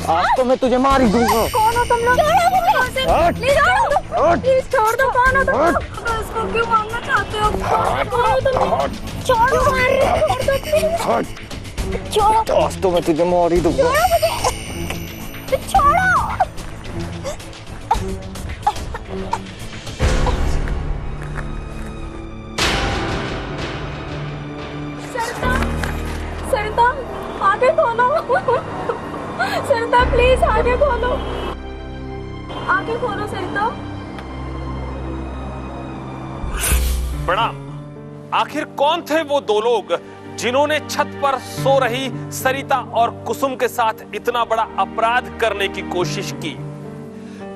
आज तो मैं तुझे मार ही दूंगा। कौन हो तुम लोग? प्लीज छोड़ दो। कौन हो तुम लोग? इसको क्यों मारना चाहते हो? कौन हो तुम लोग? छोड़ो, छोड़ो। आज तो मैं तुझे मार ही दूंगा। छोड़ो। सरिता, आगे खोलो। सरिता प्लीज आगे खोलो। आगे खोलो सरिता। प्रणाम। आखिर कौन थे वो दो लोग जिन्होंने छत पर सो रही सरिता और कुसुम के साथ इतना बड़ा अपराध करने की कोशिश की?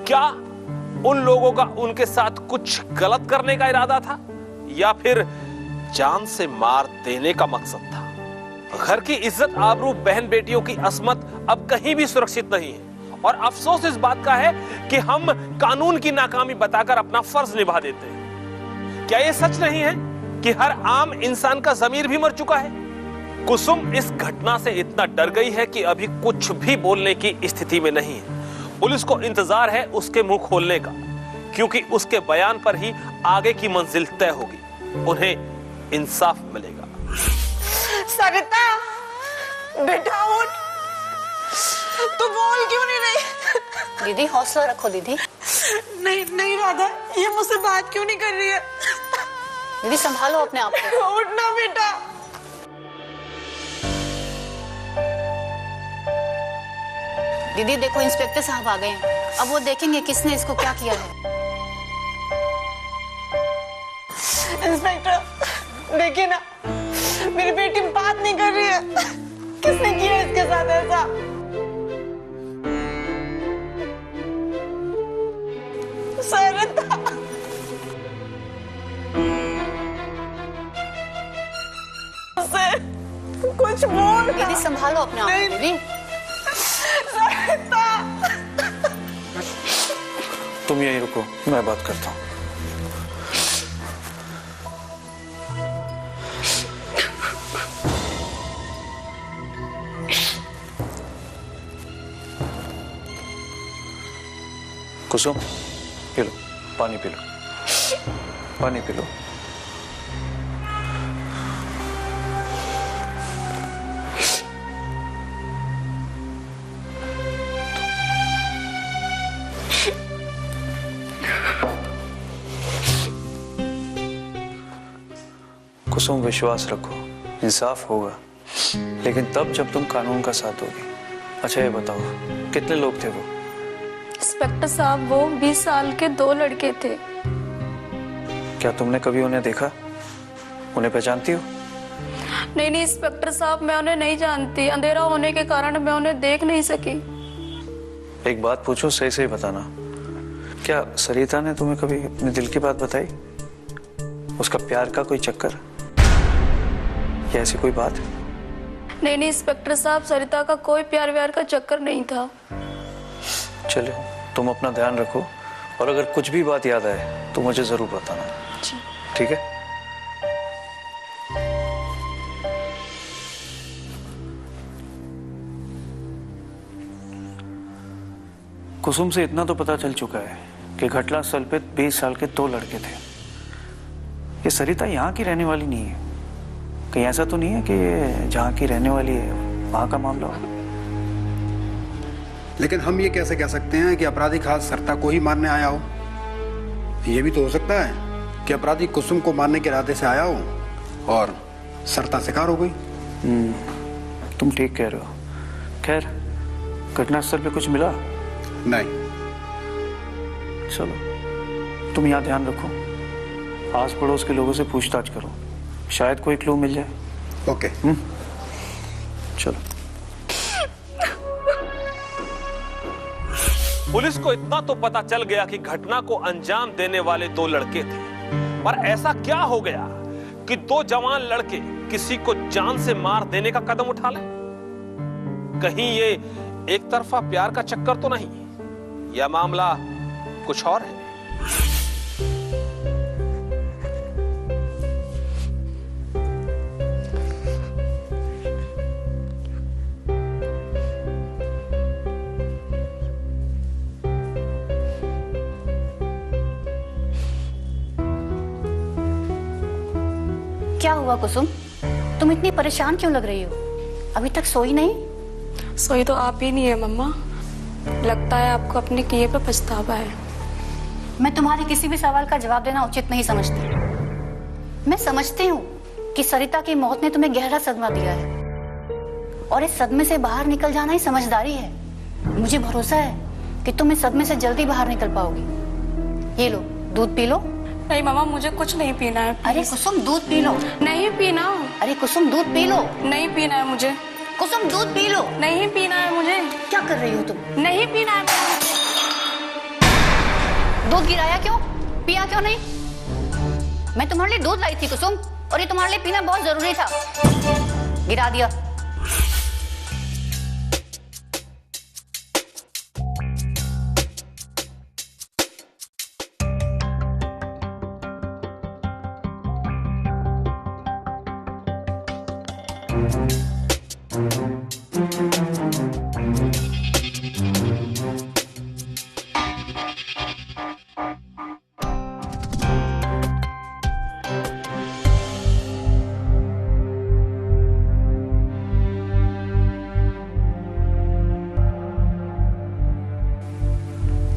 क्या उन लोगों का उनके साथ कुछ गलत करने का इरादा था या फिर जान से मार देने का मकसद था? घर की इज्जत आबरू, बहन बेटियों की अस्मत अब कहीं भी सुरक्षित नहीं है और अफसोस इस बात का है कि हम कानून की नाकामी बताकर अपना फर्ज निभा देते हैं। क्या यह सच नहीं है कि हर आम इंसान का ज़मीर भी मर चुका है? कुसुम इस घटना से इतना डर गई है कि अभी कुछ भी बोलने की स्थिति में नहीं है। पुलिस को इंतजार है उसके मुंह खोलने का, क्योंकि उसके बयान पर ही आगे की मंजिल तय होगी, उन्हें इंसाफ मिलेगा। सरिता, बेटा उठ। तू बोल क्यों नहीं रही? दीदी हौसला रखो दीदी। नहीं राधा, ये मुझसे बात क्यों नहीं कर रही है? दीदी संभालो अपने आप को। उठना बेटा। दीदी देखो इंस्पेक्टर साहब आ गए हैं, अब वो देखेंगे किसने इसको क्या किया है। इंस्पेक्टर देखिए ना, मेरी बेटी बात नहीं कर रही है। किसने किया इसके साथ ऐसा? सरिता, कुछ बोल। दीदी संभालो अपने आप को दीदी। सरिता, तुम यहीं रुको, मैं बात करता हूँ। कुसुम, पी लो, पानी पी लो, पानी पी लो। कुसुम विश्वास रखो, इंसाफ होगा, लेकिन तब जब तुम कानून का साथ दोगी। अच्छा ये बताओ, कितने लोग थे वो? इंस्पेक्टर साहब, वो 20 साल के 2 लड़के थे। क्या तुमने कभी उन्हें देखा? उन्हें पहचानती हो? नहीं इंस्पेक्टर साहब, मैं उन्हें नहीं जानती। अंधेरा होने के कारण मैं उन्हें देख नहीं सकी। एक बात पूछो, सही सही बताना। क्या सरिता ने तुम्हें कभी अपने दिल की बात बताई? उसका प्यार का कोई चक्कर या ऐसी कोई बात? नहीं इंस्पेक्टर साहब, सरिता का कोई प्यार व्यार का चक्कर नहीं था। चलो, तुम अपना ध्यान रखो और अगर कुछ भी बात याद आए तो मुझे जरूर बताना, ठीक है? कुसुम से इतना तो पता चल चुका है कि घटना स्थल पे 20 साल के 2 लड़के थे। ये सरिता यहाँ की रहने वाली नहीं है। कहीं ऐसा तो नहीं है कि ये जहाँ की रहने वाली है वहाँ का मामला हो? लेकिन हम ये कैसे कह सकते हैं कि अपराधी खास सरिता को ही मारने आया हो? ये भी तो हो सकता है कि अपराधी कुसुम को मारने के इरादे से आया हो और सरिता शिकार हो गई। तुम ठीक कह रहे हो। खैर, घटनास्थल पे कुछ मिला? नहीं। चलो, तुम यहाँ ध्यान रखो, आस पड़ोस के लोगों से पूछताछ करो, शायद कोई क्लू मिल जाए। ओके। चलो। पुलिस को इतना तो पता चल गया कि घटना को अंजाम देने वाले 2 लड़के थे, पर ऐसा क्या हो गया कि 2 जवान लड़के किसी को जान से मार देने का कदम उठा लें? कहीं ये एक तरफा प्यार का चक्कर तो नहीं, यह मामला कुछ और है। क्या हुआ कुसुम, तुम इतनी परेशान क्यों लग रही हो? अभी तक सोई नहीं? सोई तो आप ही नहीं है मम्मा। लगता है आपको अपने किए पे पछतावा है। मैं तुम्हारे किसी भी सवाल का जवाब देना उचित नहीं समझती। मैं समझती हूँ कि सरिता की मौत ने तुम्हें गहरा सदमा दिया है और इस सदमे से बाहर निकल जाना ही समझदारी है। मुझे भरोसा है कि तुम इस सदमे से जल्दी बाहर निकल पाओगी। ये लो, दूध पी लो। नहीं मामा, मुझे कुछ नहीं पीना है। अरे कुसुम, दूध पी लो। नहीं पीना। अरे कुसुम, दूध पी लो। नहीं पीना है मुझे। कुसुम, दूध पी लो। नहीं पीना है मुझे। क्या कर रही हो तुम? नहीं पीना है मुझे। दूध गिराया क्यों? पिया क्यों नहीं? मैं तुम्हारे लिए दूध लाई थी कुसुम, और ये तुम्हारे लिए पीना बहुत जरूरी था। गिरा दिया।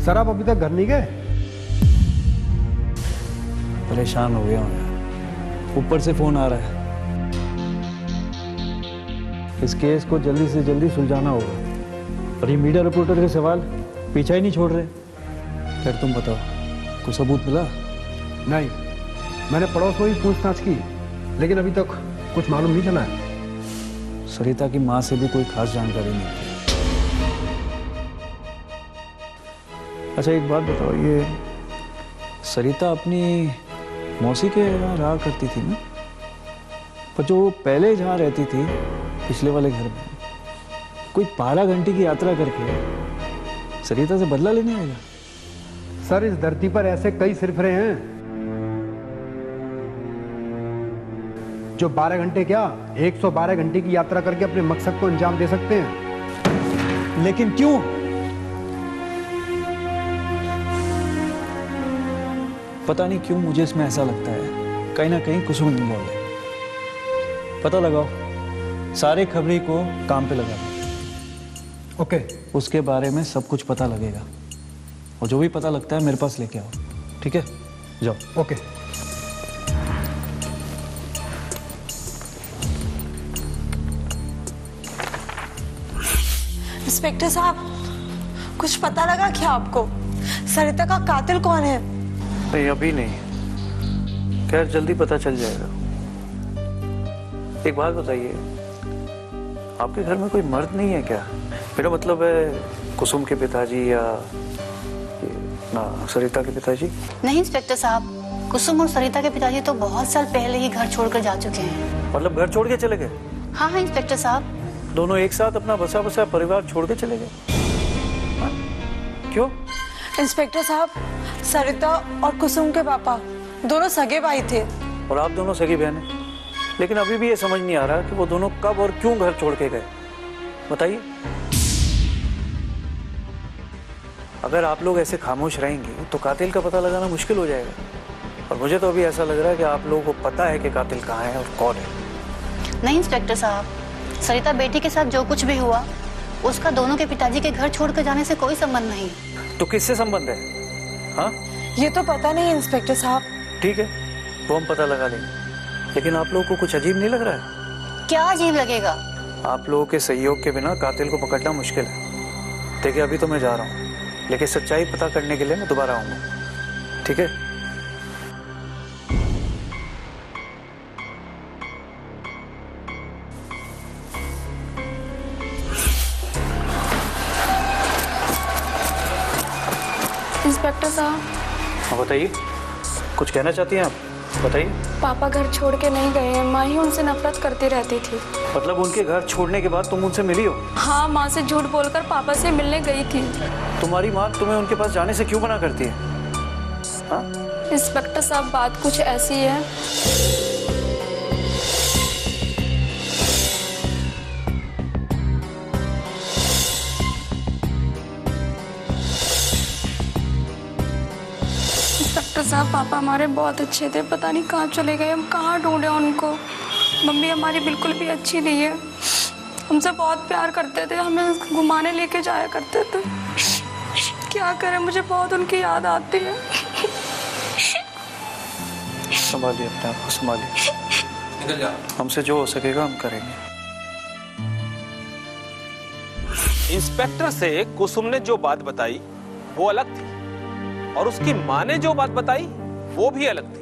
सर आप अभी तक घर नहीं गए? परेशान हो गया हूँ यार, ऊपर से फोन आ रहा है। इस केस को जल्दी से जल्दी सुलझाना होगा और ये मीडिया रिपोर्टर के सवाल पीछा ही नहीं छोड़ रहे। फिर तुम बताओ, कुछ सबूत मिला? नहीं, मैंने पड़ोस में भी पूछताछ की, लेकिन अभी तक कुछ मालूम नहीं चला है। सरिता की माँ से भी कोई खास जानकारी नहीं थी। अच्छा एक बात बताओ, ये सरिता अपनी मौसी के यहाँ रहा करती थी ना, पर जो पहले जहाँ रहती थी पिछले वाले घर में, कोई 12 घंटे की यात्रा करके सरिता से बदला लेने आएगा? सर इस धरती पर ऐसे कई सिरफिरे हैं जो 12 घंटे क्या 112 घंटे की यात्रा करके अपने मकसद को अंजाम दे सकते हैं। लेकिन क्यों? पता नहीं क्यों मुझे इसमें ऐसा लगता है कहीं ना कहीं कुसुम इन्वॉल्व है। पता लगाओ, सारे खबरी को काम पे लगा दो। ओके। उसके बारे में सब कुछ पता लगेगा और जो भी पता लगता है मेरे पास लेके आओ, ठीक है? जाओ। ओके। इंस्पेक्टर साहब, कुछ पता लगा क्या आपको? सरिता का कातिल कौन है? नहीं अभी नहीं, खैर जल्दी पता चल जाएगा। एक बात बताइए, आपके घर में कोई मर्द नहीं है क्या? मेरा मतलब है कुसुम के पिताजी या ना सरिता के पिताजी? नहीं इंस्पेक्टर साहब, कुसुम और सरिता के पिताजी तो बहुत साल पहले ही घर छोड़कर जा चुके हैं। मतलब घर छोड़ के चले गए? हाँ हाँ इंस्पेक्टर साहब। दोनों एक साथ अपना बसा बसा परिवार छोड़ के चले गए? हाँ? क्यों? इंस्पेक्टर साहब, सरिता और कुसुम के पापा दोनों सगे भाई थे। और आप दोनों सगी बहन हैं, लेकिन अभी भी ये समझ नहीं आ रहा कि वो दोनों कब और क्यों घर छोड़ के गए, बताइए। अगर आप लोग ऐसे खामोश रहेंगे तो कातिल का पता लगाना मुश्किल हो जाएगा, और मुझे तो अभी ऐसा लग रहा है कि आप लोगों को पता है कि कातिल कहाँ है और कौन है। नहीं इंस्पेक्टर साहब, सरिता बेटी के साथ जो कुछ भी हुआ उसका दोनों के पिताजी के घर छोड़कर जाने से कोई संबंध नहीं। तो किससे संबंध है? हाँ ये तो पता नहीं इंस्पेक्टर साहब। ठीक है, वो हम पता लगा लेंगे, लेकिन आप लोगों को कुछ अजीब नहीं लग रहा है? क्या अजीब लगेगा? आप लोगों के सहयोग के बिना कातिल को पकड़ना मुश्किल है। देखिए अभी तो मैं जा रहा हूँ, लेकिन सच्चाई पता करने के लिए मैं दोबारा आऊंगा, ठीक है? इंस्पेक्टर साहब, हाँ बताइए, कुछ कहना चाहती हैं आप? बताइए। पापा घर छोड़ के नहीं गए हैं, माँ ही उनसे नफरत करती रहती थी। मतलब उनके घर छोड़ने के बाद तुम उनसे मिली हो? हाँ, माँ से झूठ बोलकर पापा से मिलने गई थी। तुम्हारी माँ तुम्हें उनके पास जाने से क्यों मना करती है? हाँ? इंस्पेक्टर साहब, बात कुछ ऐसी है। इंस्पेक्टर साहब, पापा हमारे बहुत अच्छे थे, पता नहीं कहाँ चले गए, हम कहाँ ढूंढे उनको। मम्मी हमारी बिल्कुल भी अच्छी नहीं है, हमसे बहुत प्यार करते थे, हमें घुमाने लेके जाया करते थे। क्या करें, मुझे बहुत उनकी याद आती है। संभालिए अपने आप को, संभालिए। निकल जा। हमसे जो हो सकेगा हम करेंगे। इंस्पेक्टर से कुसुम ने जो बात बताई वो अलग थी, और उसकी माँ ने जो बात बताई वो भी अलग थी।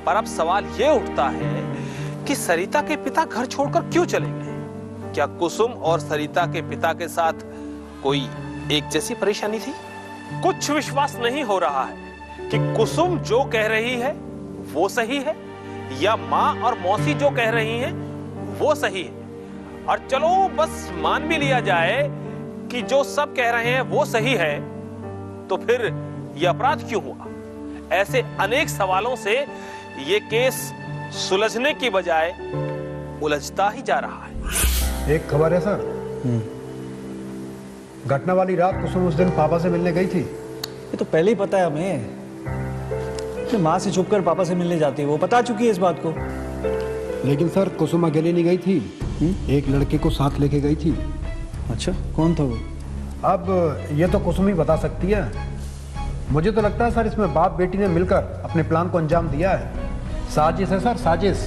पर अब सवाल ये उठता है कि सरिता के पिता घर छोड़कर क्यों चले गए? क्या कुसुम और सरिता के पिता के साथ कोई एक जैसी परेशानी थी? कुछ विश्वास नहीं हो रहा है कि कुसुम जो कह रही है वो सही है, या माँ और मौसी जो कह रही हैं वो सही है। और चलो बस मान भी लिया जाए कि जो सब कह रहे हैं वो सही है, तो फिर ये अपराध क्यों हुआ? ऐसे अनेक सवालों से ये केस सुलझने की बजाय उलझता ही जा रहा है। एक खबर है सर, घटना वाली रात कुसुम उस दिन पापा से मिलने गई थी। ये तो पहले ही पता है हमें। अपनी माँ से छुपकर पापा से मिलने जाती है, वो बता चुकी है इस बात को। लेकिन सर कुसुम अकेली नहीं गई थी, एक लड़के को साथ लेके गई थी। अच्छा, कौन था वो? अब ये तो कुसुम ही बता सकती है। मुझे तो लगता है सर इसमें बाप बेटी ने मिलकर अपने प्लान को अंजाम दिया है। साजिश है सर, साजिश।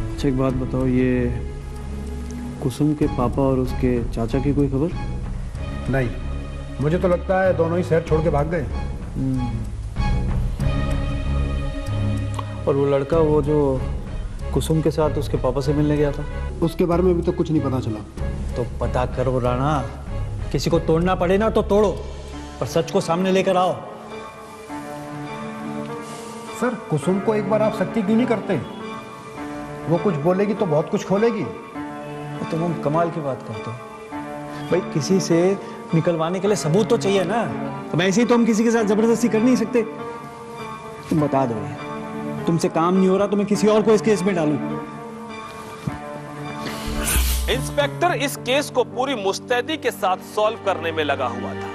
अच्छा एक बात बताओ, ये कुसुम के पापा और उसके चाचा की कोई खबर? नहीं, मुझे तो लगता है दोनों ही शहर छोड़ के भाग गए। और वो लड़का, वो जो कुसुम के साथ उसके पापा से मिलने गया था, उसके बारे में अभी तो कुछ नहीं पता चला। तो पता करो राणा। किसी को तोड़ना पड़े ना तो तोड़ो, पर सच को सामने लेकर आओ। सर कुसुम को एक बार आप सख्ती क्यों नहीं करते? वो कुछ बोलेगी तो बहुत कुछ खोलेगी। तुम हम कमाल की बात करते हो भाई। किसी से निकलवाने के लिए सबूत तो चाहिए ना। अब ऐसे ही तो हम किसी के साथ जबरदस्ती कर नहीं सकते। तुम बता दो, तुमसे काम नहीं हो रहा तो मैं किसी और को इस केस में डालूं। इंस्पेक्टर इस केस को पूरी मुस्तैदी के साथ सॉल्व करने में लगा हुआ था,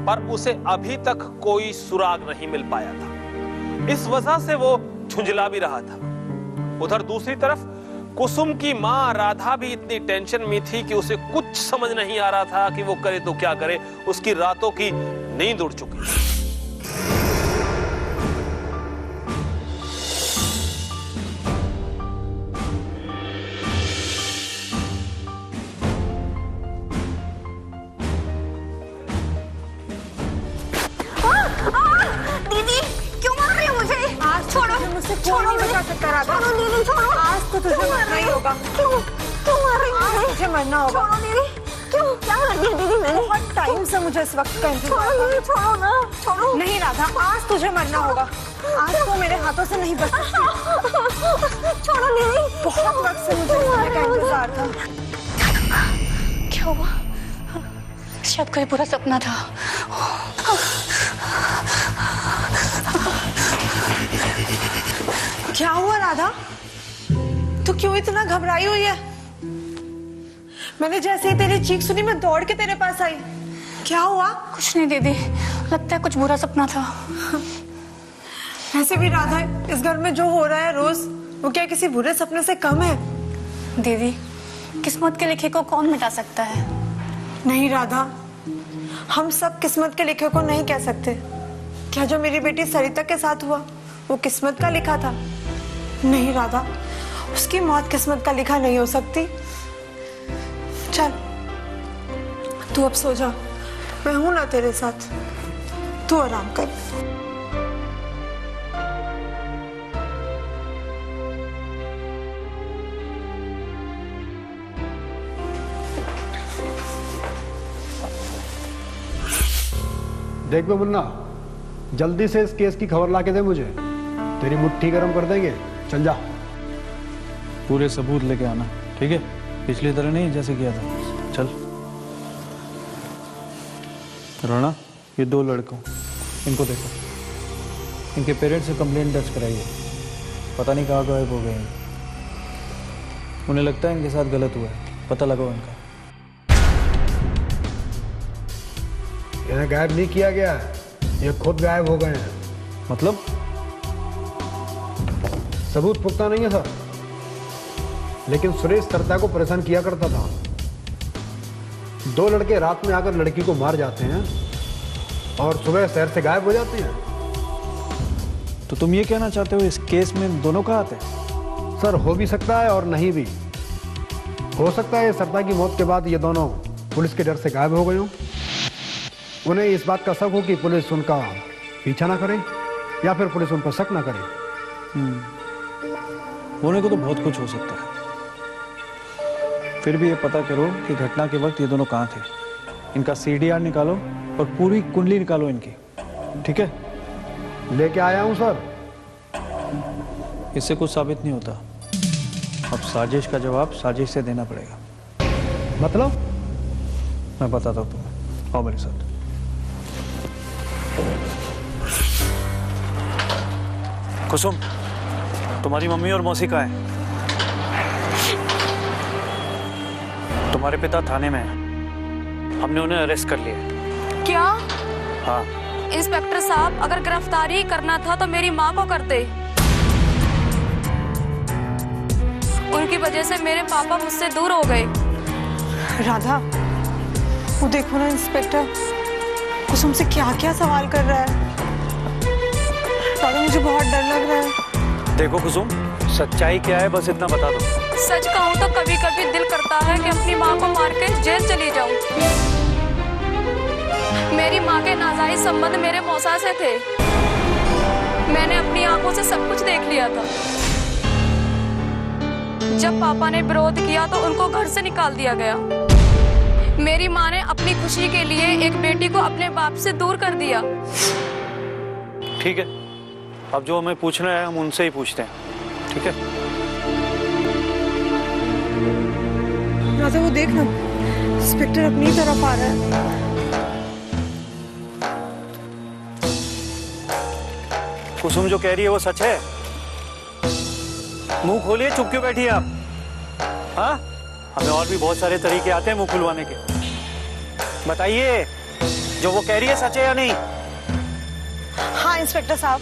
पर उसे अभी तक कोई सुराग नहीं मिल पाया था। इस वजह से वो झुंझला भी रहा था। उधर दूसरी तरफ कुसुम की मां राधा भी इतनी टेंशन में थी कि उसे कुछ समझ नहीं आ रहा था कि वो करे तो क्या करे। उसकी रातों की नींद उड़ चुकी थी। दीदी क्यों मार रही हो मुझे? आज छोड़ो मुझसे, छोड़ो नहीं बचा सकता राधा। छोड़ो दीदी, छोड़ो। आज तो तुझे मरना ही होगा। क्यों क्यों मार रही हो मुझे? तुझे मरना होगा। छोड़ो दीदी। क्यों, क्या कर दिया दीदी मैंने? बहुत टाइम से मुझे इस वक्त का इंतजार। छोड़ो दीदी, छोड़ो ना, छोड़ो। नहीं राधा, आज तुझे मरना होगा। आज तो मेरे हाथों से नहीं बच सकती। छोड़ो दीदी। बहुत वक्त से मुझे इसका इंतजार था। क्या हुआ? शायद कोई बुरा सपना था। क्या हुआ राधा? तू क्यों इतना घबराई हुई है? मैंने जैसे ही तेरी चीख सुनी मैं दौड़ के तेरे पास आई। क्या हुआ? कुछ नहीं दीदी, लगता है कुछ बुरा सपना था। वैसे भी राधा, इस घर में जो हो रहा है रोज, वो क्या किसी बुरे सपने से कम है? दीदी, किस्मत के लिखे को कौन मिटा सकता है? नहीं राधा, हम सब किस्मत के लिखे को नहीं कह सकते। क्या जो मेरी बेटी सरिता के साथ हुआ वो किस्मत का लिखा था? नहीं राधा, उसकी मौत किस्मत का लिखा नहीं हो सकती। चल तू अब सो जा, मैं हूं ना तेरे साथ, तू आराम कर। देख बे मुन्ना, जल्दी से इस केस की खबर ला के दे मुझे, तेरी मुट्ठी गर्म कर देंगे। चल जा। पूरे सबूत लेके आना, ठीक है? पिछली तरह नहीं जैसे किया था। चल। राणा, ये 2 लड़कों, इनको देखो। इनके पेरेंट्स से कंप्लेंट दर्ज कराइए। पता नहीं कहाँ गायब हो गए हैं। उन्हें लगता है इनके साथ गलत हुआ है, पता लगाओ इनका। इन्हें गायब नहीं किया गया है, ये खुद गायब हो गए हैं। मतलब? सबूत पुख्ता नहीं है सर, लेकिन सुरेश सरिता को परेशान किया करता था। 2 लड़के रात में आकर लड़की को मार जाते हैं और सुबह शहर से गायब हो जाते हैं। तो तुम ये कहना चाहते हो इस केस में दोनों का हाथ है? सर, हो भी सकता है और नहीं भी। हो सकता है सरिता की मौत के बाद ये दोनों पुलिस के डर से गायब हो गए हों। उन्हें इस बात का शक हो कि पुलिस उनका पीछा ना करे या फिर पुलिस उन पर शक ना करे। होने को तो बहुत कुछ हो सकता है। फिर भी ये पता करो कि घटना के वक्त ये दोनों कहाँ थे। इनका CDR निकालो और पूरी कुंडली निकालो इनकी, ठीक है? लेके आया हूं सर। इससे कुछ साबित नहीं होता। अब साजिश का जवाब साजिश से देना पड़ेगा। मतलब? मैं बताता हूँ तुम्हें, आओ मेरे साथ। कुसुम, तुम्हारी मम्मी और मौसी कहाँ हैं? तुम्हारे पिता थाने में हैं। हमने उन्हें अरेस्ट कर लिया। क्या? हाँ। इंस्पेक्टर साहब, अगर गिरफ्तारी करना था तो मेरी माँ को करते। उनकी वजह से मेरे पापा मुझसे दूर हो गए। राधा, वो देखो ना इंस्पेक्टर कुसुम से क्या क्या सवाल कर रहा है। राधा, मुझे बहुत डर लग रहा है। देखो कुसुम, सच्चाई क्या है बस इतना बता दो। सच कहूँ तो कभी कभी दिल करता है कि अपनी माँ को मार के जेल चली जाऊं। मेरी माँ के नाजायज संबंध मेरे मौसा से थे। मैंने अपनी आंखों से सब कुछ देख लिया था। जब पापा ने विरोध किया तो उनको घर से निकाल दिया गया। मेरी माँ ने अपनी खुशी के लिए एक बेटी को अपने बाप से दूर कर दिया। ठीक है, अब जो हमें पूछना है हम उनसे ही पूछते हैं, ठीक है? राधा, वो देख ना, इंस्पेक्टर अपनी तरफ आ रहा है। कुसुम जो कह रही है वो सच है? मुंह खोलिए, चुप क्यों बैठी है आप? हाँ, हमें और भी बहुत सारे तरीके आते हैं मुंह खुलवाने के। बताइए, जो वो कह रही है सच है या नहीं? हाँ इंस्पेक्टर साहब,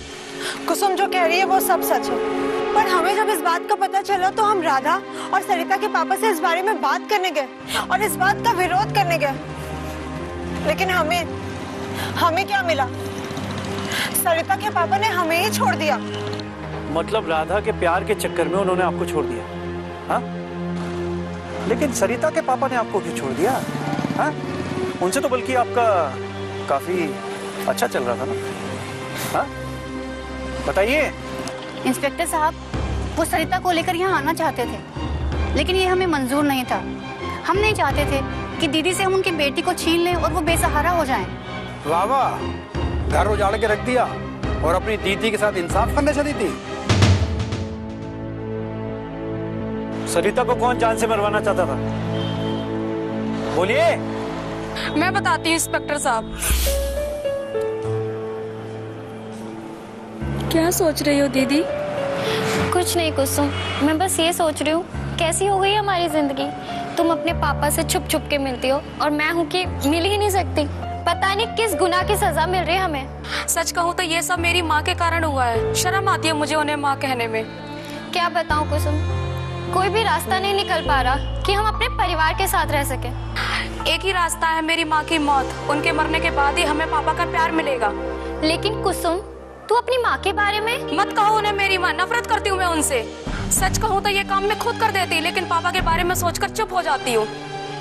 कुसुम जो कह रही है वो सब सच है। पर हमें जब इस बात का पता चला तो हम राधा और सरिता के पापा से इस बारे में बात करने गए और इस बात का विरोध करने गए। लेकिन हमें क्या मिला? सरिता के पापा ने हमें ही छोड़ दिया। मतलब राधा के प्यार के चक्कर में उन्होंने आपको छोड़ दिया? हाँ? लेकिन सरिता के पापा ने आपको क्यों छोड़ दिया? हाँ? उनसे तो बल्कि आपका काफी अच्छा चल रहा था ना? हाँ? बताइए। इंस्पेक्टर साहब, वो सरिता को लेकर यहाँ आना चाहते थे, लेकिन ये हमें मंजूर नहीं था। हम नहीं चाहते थे कि दीदी से हम उनकी बेटी को छीन लें और वो बेसहारा हो जाएं। वाह वाह, घर उजाड़ के रख दिया और अपनी दीदी के साथ इंसाफ करने चली थी। सरिता को कौन जान से मरवाना चाहता था? बोलिए। मैं बताती हूँ इंस्पेक्टर साहब। क्या सोच रही हो दीदी? कुछ नहीं कुसुम, मैं बस ये सोच रही हूँ कैसी हो गई हमारी जिंदगी। तुम अपने पापा से छुप छुप के मिलती हो और मैं हूँ कि मिल ही नहीं सकती। पता नहीं किस गुनाह की सजा मिल रही है हमें। सच कहूँ तो ये सब मेरी माँ के कारण हुआ है। शर्म आती है मुझे उन्हें माँ कहने में। क्या बताऊँ कुसुम, कोई भी रास्ता नहीं निकल पा रहा कि हम अपने परिवार के साथ रह सके। एक ही रास्ता है, मेरी माँ की मौत। उनके मरने के बाद ही हमें पापा का प्यार मिलेगा। लेकिन कुसुम, तू अपनी माँ के बारे में मत कहो उन्हें मेरी माँ, नफरत करती हूँ मैं उनसे। सच कहूँ तो ये काम मैं खुद कर देती, लेकिन पापा के बारे में सोचकर चुप हो जाती हूँ।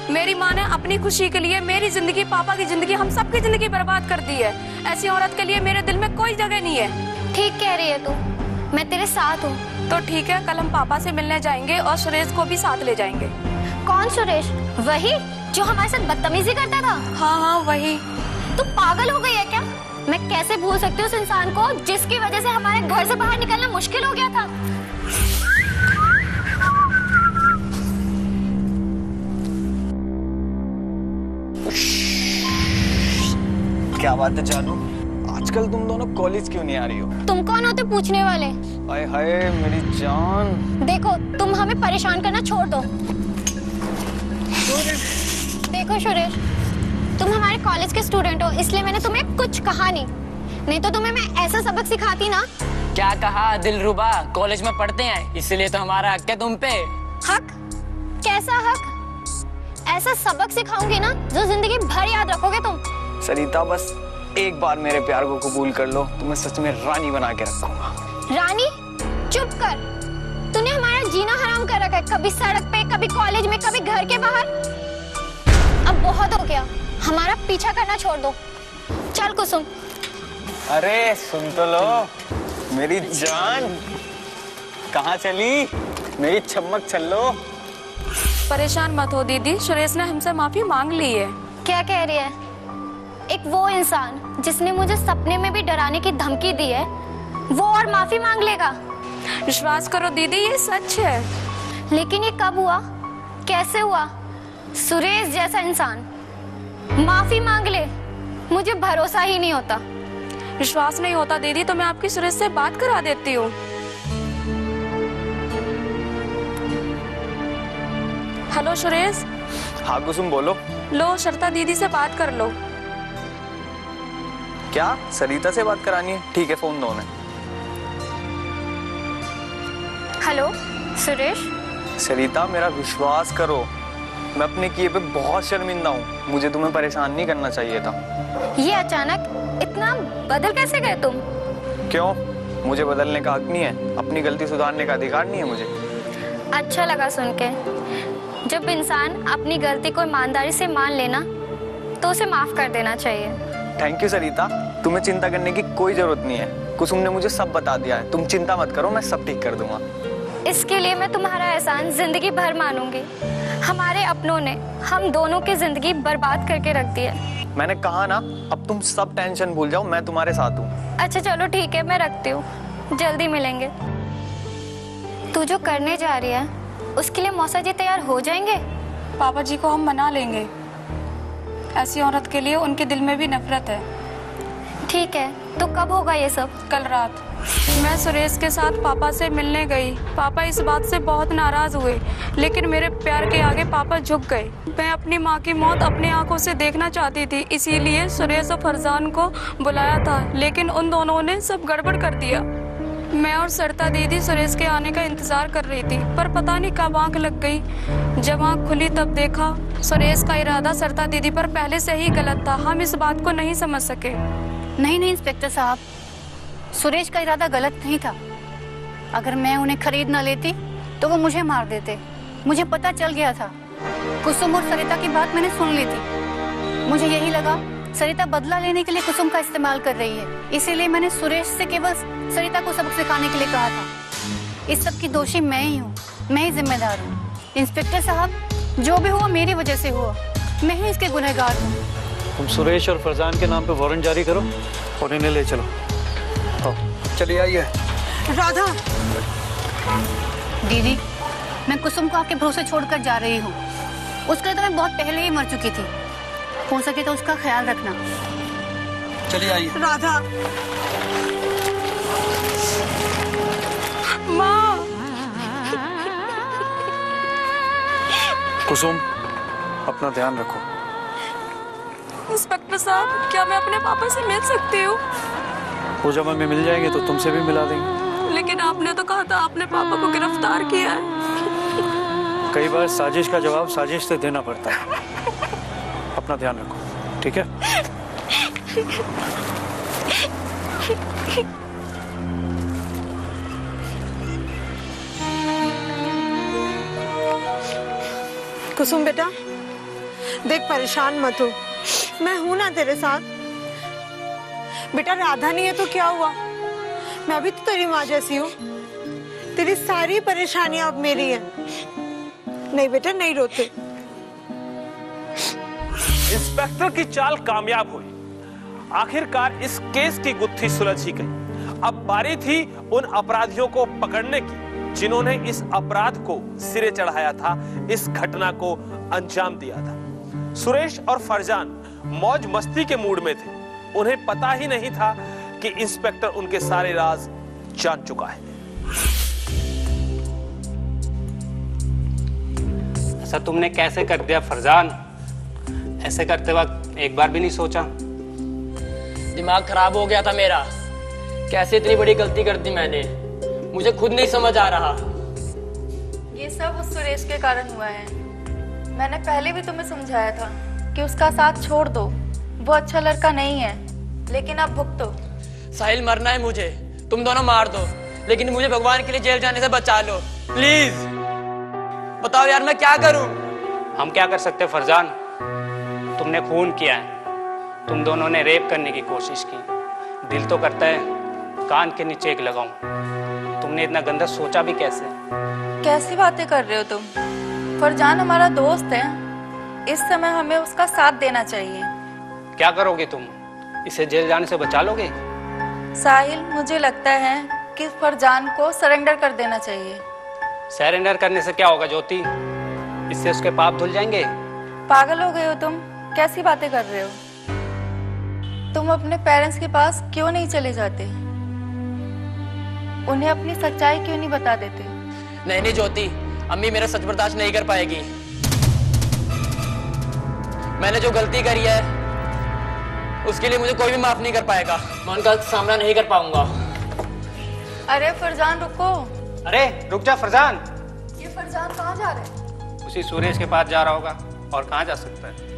मेरी माँ ने अपनी खुशी के लिए मेरी जिंदगी, पापा की जिंदगी, हम सबकी जिंदगी बर्बाद कर दी है। ऐसी औरत के लिए मेरे दिल में कोई जगह नहीं है। ठीक कह रही है तू, मैं तेरे साथ हूँ। तो ठीक है, कल हम पापा से मिलने जाएंगे और सुरेश को भी साथ ले जाएंगे। कौन सुरेश? वही जो हमारे साथ बदतमीजी करता था? हाँ हाँ वही। तू पागल हो गई है क्या? मैं कैसे भूल सकती हूँ उस इंसान को जिसकी वजह से हमारे घर से बाहर निकलना मुश्किल हो गया था। क्या बात है जानू, आजकल तुम दोनों कॉलेज क्यों नहीं आ रही हो? तुम कौन होते पूछने वाले? हाय हाय मेरी जान। देखो तुम हमें परेशान करना छोड़ दो। देखो सुरेश, तुम हमारे कॉलेज के स्टूडेंट हो, इसलिए मैंने तुम्हें कुछ कहा नहीं तो तुम्हें मैं ऐसा सबक सिखाती ना। क्या कहा दिलरुबा, कॉलेज में पढ़ते हैं इसलिए तो हमारा हक है तुम पे। हक? कैसा हक? ऐसा सबक सिखाऊंगी ना जो जिंदगी भर याद रखोगे तुम। सरिता बस एक बार मेरे प्यार को कबूल कर लो, तुम्हें सच में रानी बना के रखूंगा। रानी? चुप कर, तूने हमारा जीना हराम कर रखा है, कभी सड़क पे, कभी कॉलेज में, कभी घर के बाहर। अब बहुत हो गया, हमारा पीछा करना छोड़ दो। चल कुसुम। अरे सुन तो लो मेरी जान, कहाँ चली मेरी चमक छल्लो? परेशान मत हो दीदी, सुरेश ने हमसे माफी मांग ली है। क्या कह रही है? एक वो इंसान जिसने मुझे सपने में भी डराने की धमकी दी है, वो और माफी मांग लेगा? विश्वास करो दीदी, ये सच है। लेकिन ये कब हुआ, कैसे हुआ? सुरेश जैसा इंसान माफी मांग ले, मुझे भरोसा ही नहीं होता। विश्वास नहीं होता दीदी तो मैं आपकी सुरेश से बात करा देती हूँ। हेलो सुरेश। हाँ कुसुम बोलो। लो शर्ता दीदी से बात कर लो। क्या सरिता से बात करानी है? ठीक है फोन दो उन्हें। हेलो सुरेश। सरिता मेरा विश्वास करो, मैं अपने किए पे बहुत शर्मिंदा हूँ, मुझे तुम्हें परेशान नहीं करना चाहिए था। ये अचानक इतना बदल कैसे गए तुम? क्यों, मुझे बदलने का हक नहीं है? अपनी गलती सुधारने का अधिकार नहीं है मुझे? अच्छा लगा सुन के। जब इंसान अपनी गलती को ईमानदारी से मान लेना तो उसे माफ कर देना चाहिए। थैंक यू सरिता, तुम्हें चिंता करने की कोई जरूरत नहीं है, कुसुम ने मुझे सब बता दिया है, तुम चिंता मत करो, मैं सब ठीक कर दूंगा। इसके लिए मैं तुम्हारा एहसान जिंदगी भर मानूंगी। हमारे अपनों ने हम दोनों की जिंदगी बर्बाद करके रख दी है। मैंने कहा ना, अब तुम सब टेंशन भूल जाओ, मैं तुम्हारे साथ हूँ। अच्छा चलो ठीक है, मैं रखती हूँ, जल्दी मिलेंगे। तू जो करने जा रही है उसके लिए मौसा जी तैयार हो जाएंगे? पापा जी को हम मना लेंगे, ऐसी औरत के लिए उनके दिल में भी नफरत है। ठीक है, तो कब होगा ये सब? कल रात मैं सुरेश के साथ पापा से मिलने गई। पापा इस बात से बहुत नाराज हुए, लेकिन मेरे प्यार के आगे पापा झुक गए। मैं अपनी माँ की मौत अपनी आंखों से देखना चाहती थी, इसीलिए सुरेश और फरजान को बुलाया था, लेकिन उन दोनों ने सब गड़बड़ कर दिया। मैं और सरिता दीदी सुरेश के आने का इंतजार कर रही थी, पर पता नहीं कब आंख लग गई। जब आंख खुली तब देखा सुरेश का इरादा सरिता दीदी पर पहले से ही गलत था। हम इस बात को नहीं समझ सके। नहीं इंस्पेक्टर साहब, सुरेश का इरादा गलत नहीं था। अगर मैं उन्हें खरीद ना लेती तो वो मुझे मार देते। मुझे पता चल गया था, कुसुम और सरिता की बात मैंने सुन ली थी। मुझे यही लगा सरिता बदला लेने के लिए कुसुम का इस्तेमाल कर रही है, इसीलिए मैंने सुरेश से केवल सरिता को सबक सिखाने के लिए कहा था। इस सब की दोषी मैं ही हूँ, मैं ही जिम्मेदार हूँ। इंस्पेक्टर साहब, जो भी हुआ मेरी वजह से हुआ, मैं ही इसके गुनहगार हूँ। तुम सुरेश और फरजान के नाम पे वारंट जारी करो और इन्हें ले चलो। चलिए आइए। राधा। दीदी, मैं कुसुम को आपके भरोसे छोड़कर जा रही हूँ। उसके लिए तो मैं बहुत पहले ही मर चुकी थी। हो सके तो उसका ख्याल रखना। चलिए आइए। राधा। माँ। कुसुम, अपना ध्यान रखो। इंस्पेक्टर साहब, क्या मैं अपने पापा से मिल सकती हूँ? वो जब हमें मिल जाएंगे तो तुमसे भी मिला देंगे। लेकिन आपने तो कहा था आपने पापा को गिरफ्तार किया है। कई बार साजिश का जवाब साजिश से देना पड़ता है। अपना ध्यान रखो, ठीक है? कुसुम बेटा, देख परेशान मत हो, मैं हूं ना तेरे साथ। बेटा राधा नहीं है तो क्या हुआ, मैं भी तो तेरी माँ जैसी हूँ। तेरी सारी परेशानियां अब मेरी हैं। नहीं बेटा, नहीं रोते। इंस्पेक्टर की चाल कामयाब हुई। आखिरकार इस केस की गुत्थी सुलझ ही गई। अब बारी थी उन अपराधियों को पकड़ने की जिन्होंने इस अपराध को सिरे चढ़ाया था, इस घटना को अंजाम दिया था। सुरेश और फरजान मौज मस्ती के मूड में थे। उन्हें पता ही नहीं था कि इंस्पेक्टर उनके सारे राज जान चुका है। ऐसा तुमने कैसे कर दिया फरजान? ऐसे करते वक्त एक बार भी नहीं सोचा? दिमाग खराब हो गया था मेरा। कैसे इतनी बड़ी गलती कर दी मैंने, मुझे खुद नहीं समझ आ रहा। ये सब उस सुरेश के कारण हुआ है। मैंने पहले भी तुम्हें समझाया था कि उसका साथ छोड़ दो, वो अच्छा लड़का नहीं है, लेकिन अब भुगतो। साहिल, मरना है मुझे, तुम दोनों मार दो, लेकिन मुझे भगवान के लिए जेल जाने से बचा लो प्लीज। बताओ यार, मैं क्या करूं? हम क्या कर सकते फरजान? तुमने खून किया है, तुम दोनों ने रेप करने की कोशिश की। दिल तो करता है कान के नीचे एक लगाऊं। तुमने इतना गंदा सोचा भी कैसे? कैसी बातें कर रहे हो तुम? फरजान हमारा दोस्त है, इस समय हमें उसका साथ देना चाहिए। क्या करोगे तुम? इसे जेल जाने से बचा लोगे? साहिल, मुझे लगता है कि फरजान को सरेंडर कर देना चाहिए। सरेंडर करने से क्या होगा ज्योति? इससे उसके पाप धुल जाएंगे। पागल हो गए हो तुम? कैसी बातें कर रहे हो? तुम अपने पेरेंट्स के पास क्यों नहीं चले जाते? उन्हें अपनी सच्चाई क्यों नहीं बता देते? नहीं नहीं ज्योति, अम्मी मेरा सच बर्दाश्त नहीं कर पाएगी। मैंने जो गलती करी है उसके लिए मुझे कोई भी माफ नहीं कर पाएगा। मैं उनका सामना नहीं कर पाऊंगा। अरे फरजान रुको। अरे रुक जा फरजान। ये फरजान कहाँ जा रहे हैं? उसी सुरेश के पास जा रहा होगा, और कहाँ जा सकता है?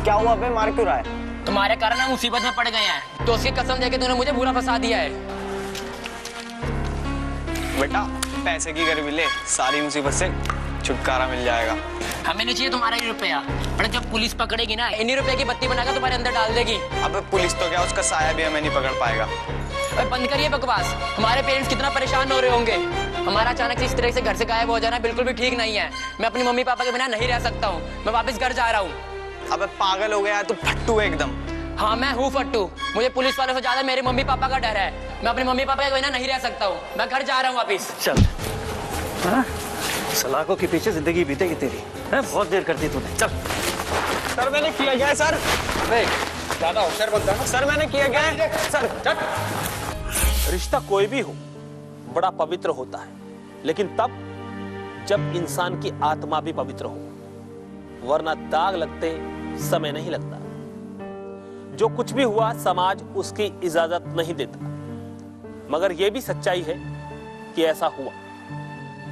क्या हुआ बे, मार क्यों रहा है? तुम्हारे कारण हम मुसीबत में पड़ गए हैं। तो उसकी कसम देके तूने मुझे बुरा फंसा दिया है। बेटा पैसे की गरीबी ले, सारी मुसीबत से छुटकारा मिल जाएगा। हमें नहीं चाहिए तुम्हारा ये रुपया, पर जब पुलिस पकड़ेगी ना, इन्हीं रुपए की बत्ती बनाकर तुम्हारे अंदर डाल देगी। अबे पुलिस तो क्या, उसका साया भी हमें नहीं पकड़ पाएगा। अरे बंद करिए बकवास। हमारे पेरेंट्स कितना परेशान हो रहे होंगे। हमारा अचानक से इस तरह से घर से गायब हो जाना बिल्कुल भी ठीक नहीं है। मैं अपनी मम्मी पापा के बिना नहीं रह सकता हूँ। मैं वापस घर जा रहा हूँ। अबे पागल हो गया है तू, फट्टू है एकदम। हाँ मैं हूँ फट्टू। मुझे पुलिस वालों से ज्यादा मेरे मम्मी पापा का डर है। मैं अपने मम्मी पापा के बिना नहीं रह सकता हूँ। मैं घर जा रहा हूँ वापिस। चल, हाँ? सलाखों के पीछे जिंदगी बीतेगी तेरी। है? बहुत देर कर दी तूने। चल। सर मैंने किया क्या है सर? ज्यादा होशियार बनता है। सर मैंने किया क्या है? सर रिश्ता कोई भी हो बड़ा पवित्र होता है, लेकिन तब जब इंसान की आत्मा भी पवित्र हो, वरना दाग लगते समय नहीं लगता। जो कुछ भी हुआ समाज उसकी इजाजत नहीं देता, मगर यह भी सच्चाई है कि ऐसा हुआ।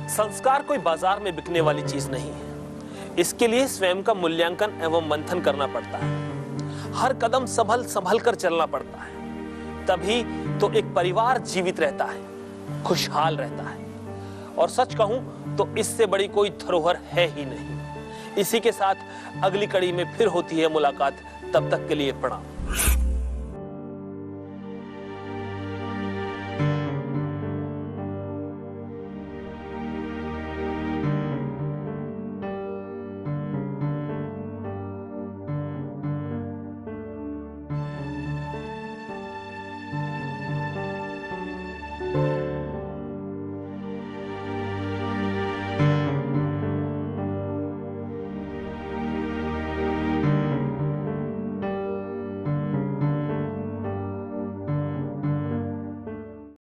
संस्कार कोई बाजार में बिकने वाली चीज नहीं है। इसके लिए स्वयं का मूल्यांकन एवं मंथन करना पड़ता है। हर कदम संभल संभल कर चलना पड़ता है, तभी तो एक परिवार जीवित रहता है, खुशहाल रहता है। और सच कहूं तो इससे बड़ी कोई धरोहर है ही नहीं। इसी के साथ अगली कड़ी में फिर होती है मुलाकात। तब तक के लिए प्रणाम।